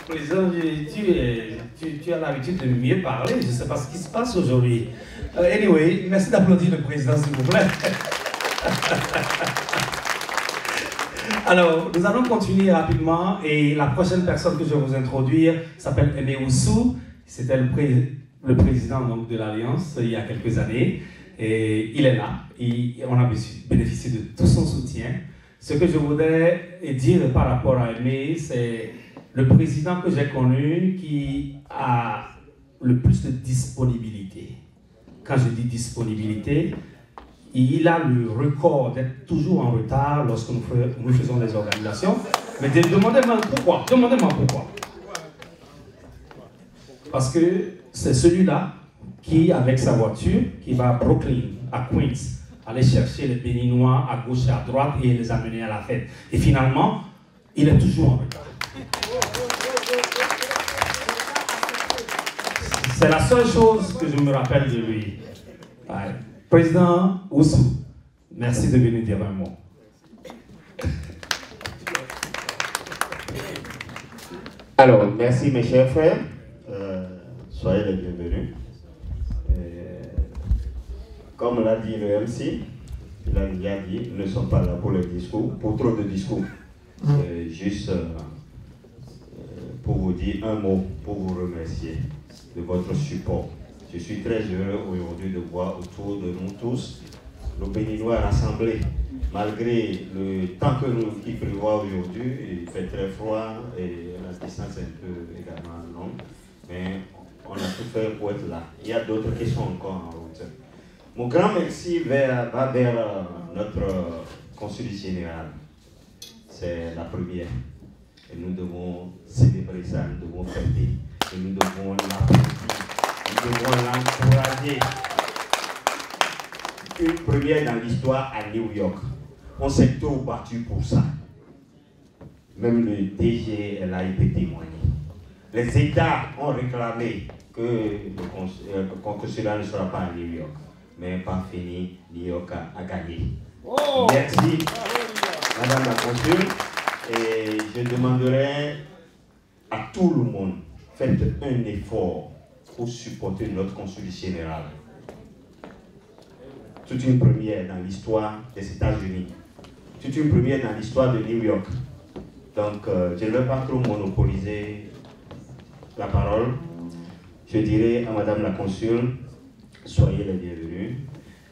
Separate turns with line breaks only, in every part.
Président, tu as l'habitude de mieux parler. Je ne sais pas ce qui se passe aujourd'hui. Anyway, merci d'applaudir le président, s'il vous plaît. Alors, nous allons continuer rapidement et la prochaine personne que je vais vous introduire s'appelle Aimé Oussou. C'était le président donc, de l'Alliance il y a quelques années. Et il est là. Et on a bénéficié de tout son soutien. Ce que je voudrais dire par rapport à Aimé, c'est le président que j'ai connu qui a le plus de disponibilité. Quand je dis disponibilité, il a le record d'être toujours en retard lorsque nous faisons des organisations. Mais demandez-moi pourquoi. Demandez-moi pourquoi. Parce que c'est celui-là qui, avec sa voiture, qui va à Brooklyn, à Queens, aller chercher les Béninois à gauche et à droite et les amener à la fête. Et finalement, il est toujours en retard. C'est la seule chose que je me rappelle de lui. Ouais. Président Oussou, merci de venir dire un mot.
Alors, merci mes chers frères. Soyez les bienvenus. Comme l'a dit le MC, il a déjà dit, nous ne sommes pas là pour les discours, pour trop de discours. Juste pour vous dire un mot, pour vous remercier de votre support. Je suis très heureux aujourd'hui de voir autour de nous tous nos Béninois rassemblés. Malgré le temps qu'il prévoit aujourd'hui, il fait très froid et la distance est un peu également longue. Mais on a tout fait pour être là. Il y a d'autres qui sont encore en route. Mon grand merci va vers notre consul général. C'est la première. Et nous devons célébrer ça, nous devons fêter. Et nous devons l'applaudir, nous devons l'encourager. Une première dans l'histoire à New York. On s'est trop battu pour ça. Même le DG, elle a été témoigné. Les États ont réclamé que le consulat ne sera pas à New York. Mais pas fini, New York a gagné. Oh, merci, Madame la Consul. Et je demanderai à tout le monde, faites un effort pour supporter notre consul général. C'est une première dans l'histoire des États-Unis. C'est une première dans l'histoire de New York. Donc, je ne vais pas trop monopoliser la parole. Je dirais à Madame la Consul, soyez les bienvenus.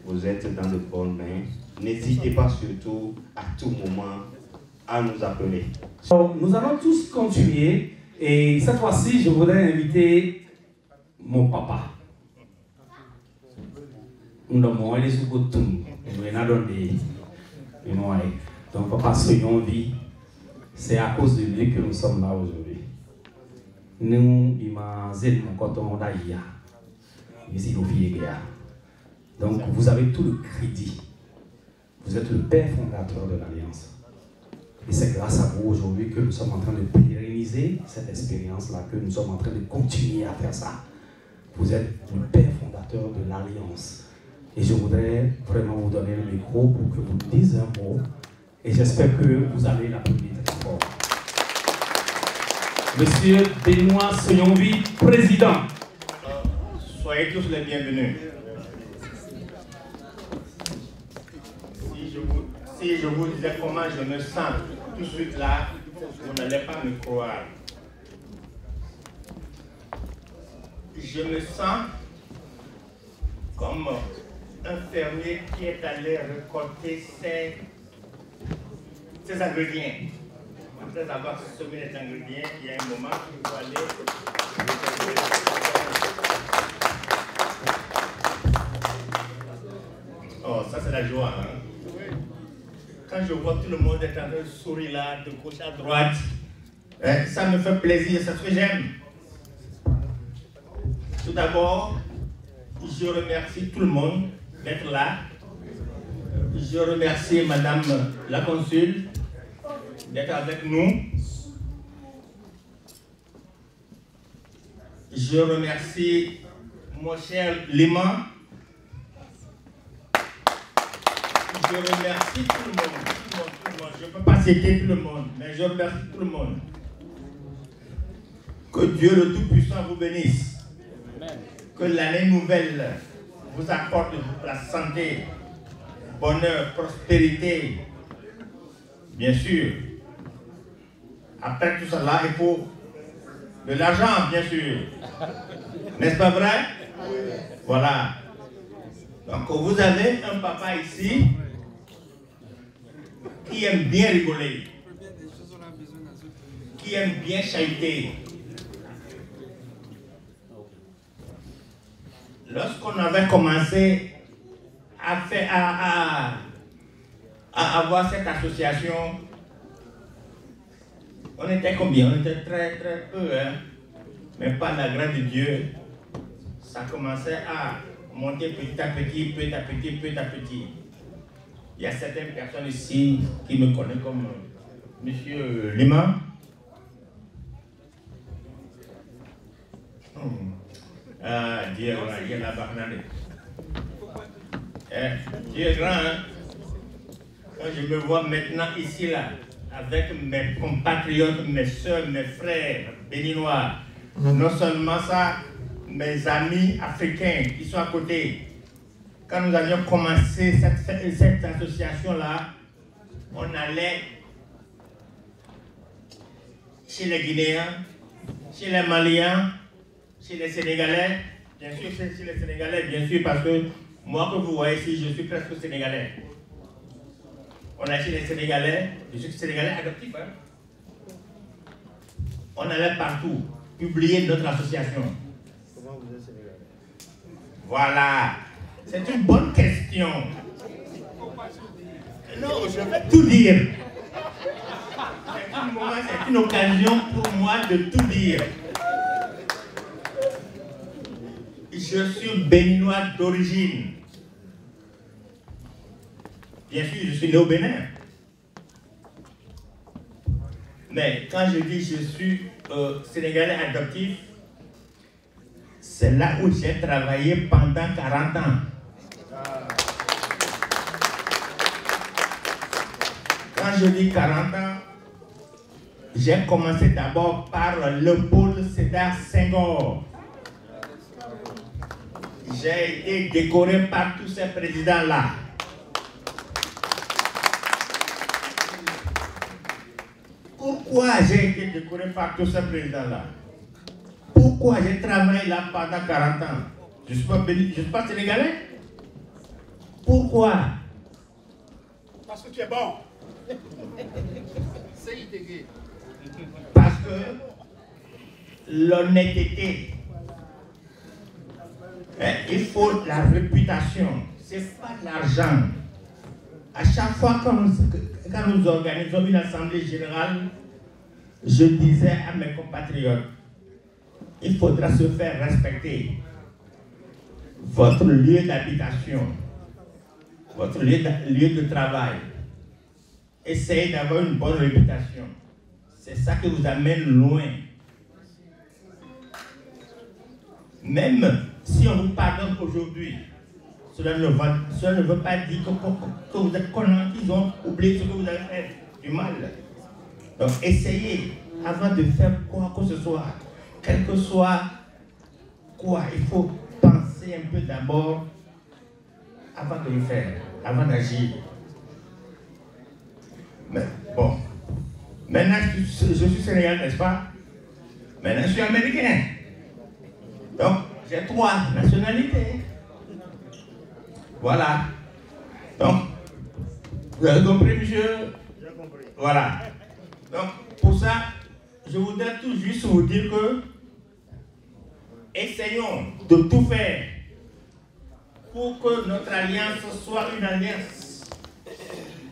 Vous êtes dans de bonnes mains. N'hésitez pas surtout à tout moment à nous appeler.
Nous allons tous continuer et cette fois-ci, je voudrais inviter mon papa. Donc papa soyons vie, c'est à cause de lui que nous sommes là aujourd'hui. Nous, donc vous avez tout le crédit. Vous êtes le père fondateur de l'Alliance. Et c'est grâce à vous aujourd'hui que nous sommes en train de pérenniser cette expérience-là, que nous sommes en train de continuer à faire ça. Vous êtes le père fondateur de l'Alliance. Et je voudrais vraiment vous donner le micro pour que vous nous disiez un mot. Et j'espère que vous allez l'applaudir très fort. Monsieur Benoît Soyonvi, président.
Soyez tous les bienvenus. Si je vous disais comment je me sens tout de suite là, vous n'allez pas me croire. Je me sens comme un fermier qui est allé récolter ses ingrédients. Après avoir semé les ingrédients, il y a un moment où il faut aller. Oh, ça c'est la joie. Hein? Quand je vois tout le monde être en train de sourire là, de gauche à droite, ça me fait plaisir, c'est ce que j'aime. Tout d'abord, je remercie tout le monde d'être là. Je remercie Madame la Consul d'être avec nous. Je remercie mon cher Lima. Je remercie tout le monde, Je ne peux pas citer tout le monde, mais je remercie tout le monde. Que Dieu le Tout-Puissant vous bénisse. Que l'année nouvelle vous apporte la santé, bonheur, prospérité. Bien sûr. Après tout cela, il faut de l'argent, bien sûr. N'est-ce pas vrai? Voilà. Donc vous avez un papa ici qui aime bien rigoler, qui aime bien chahuter. Lorsqu'on avait commencé à avoir cette association, on était combien? On était très peu, hein? Mais par la grâce de Dieu, ça commençait à monter petit à petit. Il y a certaines personnes ici qui me connaissent comme Monsieur Lima. Dieu est grand, il y a la barnade. Dieu est grand, hein? Quand je me vois maintenant ici, là, avec mes compatriotes, mes soeurs, mes frères béninois, non seulement ça, mes amis africains qui sont à côté. Quand nous avions commencé cette association-là, on allait chez les Guinéens, chez les Maliens, chez les Sénégalais, bien sûr chez les Sénégalais, bien sûr, parce que moi que vous voyez ici, je suis presque Sénégalais. On a chez les Sénégalais, je suis Sénégalais adoptif, hein? On allait partout publier notre association.
Comment vous êtes Sénégalais?
Voilà, c'est une bonne question. Non, je vais tout dire. C'est une occasion pour moi de tout dire. Je suis béninois d'origine. Bien sûr, je suis né au Bénin. Mais quand je dis je suis Sénégalais adoptif, c'est là où j'ai travaillé pendant 40 ans. Quand je dis 40 ans, j'ai commencé d'abord par le pôle Sédar Senghor. J'ai été décoré par tous ces présidents-là. Pourquoi j'ai été décoré par tous ces présidents-là? Pourquoi j'ai travaillé là pendant 40 ans? Je ne suis pas sénégalais. Pourquoi?
Parce que tu es bon.
Parce que l'honnêteté, il faut la réputation, c'est pas l'argent. À chaque fois quand nous organisons une assemblée générale, je disais à mes compatriotes, il faudra se faire respecter votre lieu d'habitation, votre lieu de travail. Essayez d'avoir une bonne réputation. C'est ça qui vous amène loin. Même si on vous pardonne aujourd'hui, cela ne veut pas dire que vous êtes condamné, qu'ils ont oublié ce que vous avez fait du mal. Donc essayez, avant de faire quoi que ce soit, quel que soit quoi, il faut penser un peu d'abord avant de le faire, avant d'agir. Mais bon, maintenant je suis sénégalais, n'est-ce pas? Maintenant je suis américain. Donc j'ai 3 nationalités. Voilà. Donc, vous avez compris, monsieur?
J'ai compris.
Voilà. Donc, pour ça, je voudrais tout juste vous dire que essayons de tout faire pour que notre alliance soit une alliance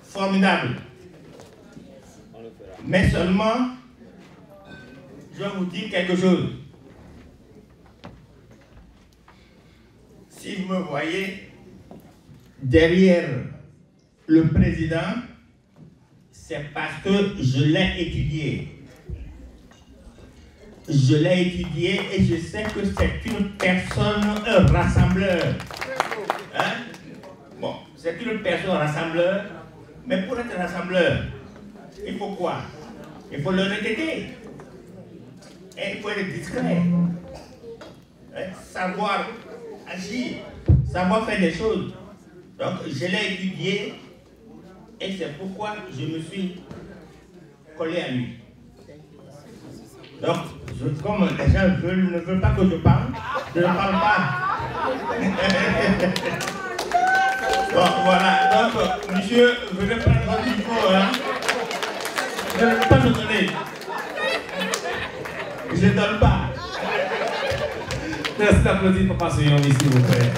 formidable. Mais seulement, je vais vous dire quelque chose. Si vous me voyez derrière le président, c'est parce que je l'ai étudié. Je l'ai étudié et je sais que c'est une personne, un rassembleur. Hein? Bon, c'est une personne rassembleur, mais pour être rassembleur, il faut quoi? Il faut l'honnêteté. Et il faut être discret. Savoir agir, savoir faire des choses. Donc je l'ai étudié et c'est pourquoi je me suis collé à lui. Donc, comme les gens ne veulent pas que je parle, je ne parle pas. Bon, voilà. Donc, monsieur, venez prendre votre micro. Hein. Je ne peux pas me donner. Je ne donne pas.
Merci d'applaudir Papa Soyon, s'il vous plaît.